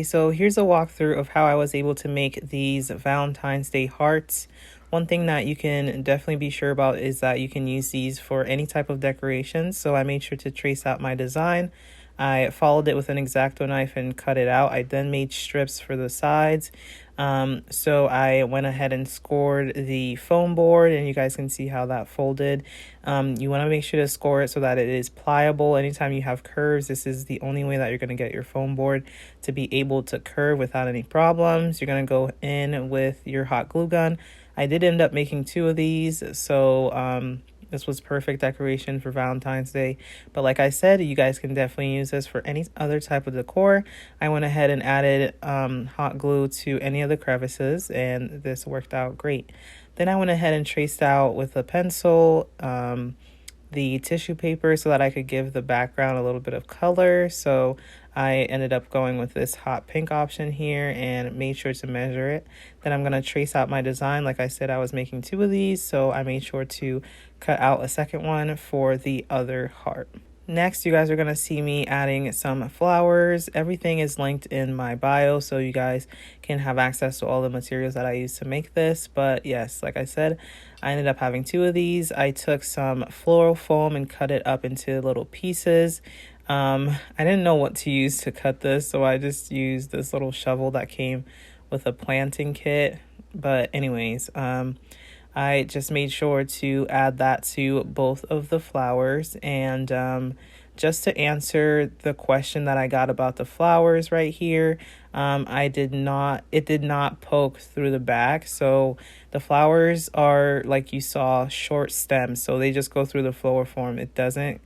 So here's a walkthrough of how I was able to make these Valentine's Day hearts. One thing that you can definitely be sure about is that you can use these for any type of decoration. So I made sure to trace out my design. I followed it with an X-Acto knife and cut it out. I then made strips for the sides. So I went ahead and scored the foam board, and you guys can see how that folded. You want to make sure to score it so that it is pliable. Anytime you have curves, this is the only way that you're going to get your foam board to be able to curve without any problems. You're going to go in with your hot glue gun. I did end up making 2 of these, so this was perfect decoration for Valentine's Day. But like I said, you guys can definitely use this for any other type of decor. I went ahead and added hot glue to any of the crevices, and this worked out great. Then I went ahead and traced out with a pencil the tissue paper so that I could give the background a little bit of color. So I ended up going with this hot pink option here and made sure to measure it. Then I'm going to trace out my design. Like I said, I was making 2 of these, so I made sure to cut out a second one for the other heart. Next, you guys are going to see me adding some flowers. Everything is linked in my bio, so you guys can have access to all the materials that I used to make this. But yes, like I said, I ended up having 2 of these. I took some floral foam and cut it up into little pieces. I didn't know what to use to cut this, so I just used this little shovel that came with a planting kit. But anyways, I just made sure to add that to both of the flowers. And just to answer the question that I got about the flowers right here, it did not poke through the back. So the flowers are, like you saw, short stems. So they just go through the flower form. It doesn't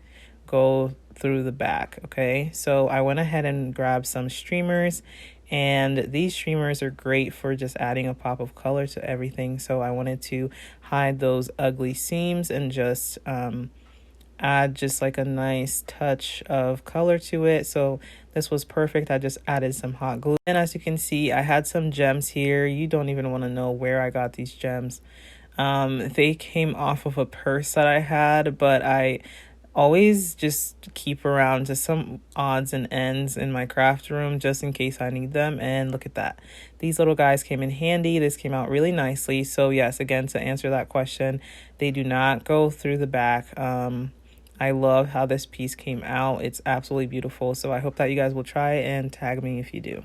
go through the back. Okay, so I went ahead and grabbed some streamers, and these streamers are great for just adding a pop of color to everything. So I wanted to hide those ugly seams and just add just like a nice touch of color to it. So this was perfect. I just added some hot glue, and as you can see, I had some gems here. You don't even want to know where I got these gems. They came off of a purse that I had, but I always just keep around just some odds and ends in my craft room just in case I need them. And look at that. These little guys came in handy. This came out really nicely. So yes, again, to answer that question, they do not go through the back. I love how this piece came out. It's absolutely beautiful. So I hope that you guys will try and tag me if you do.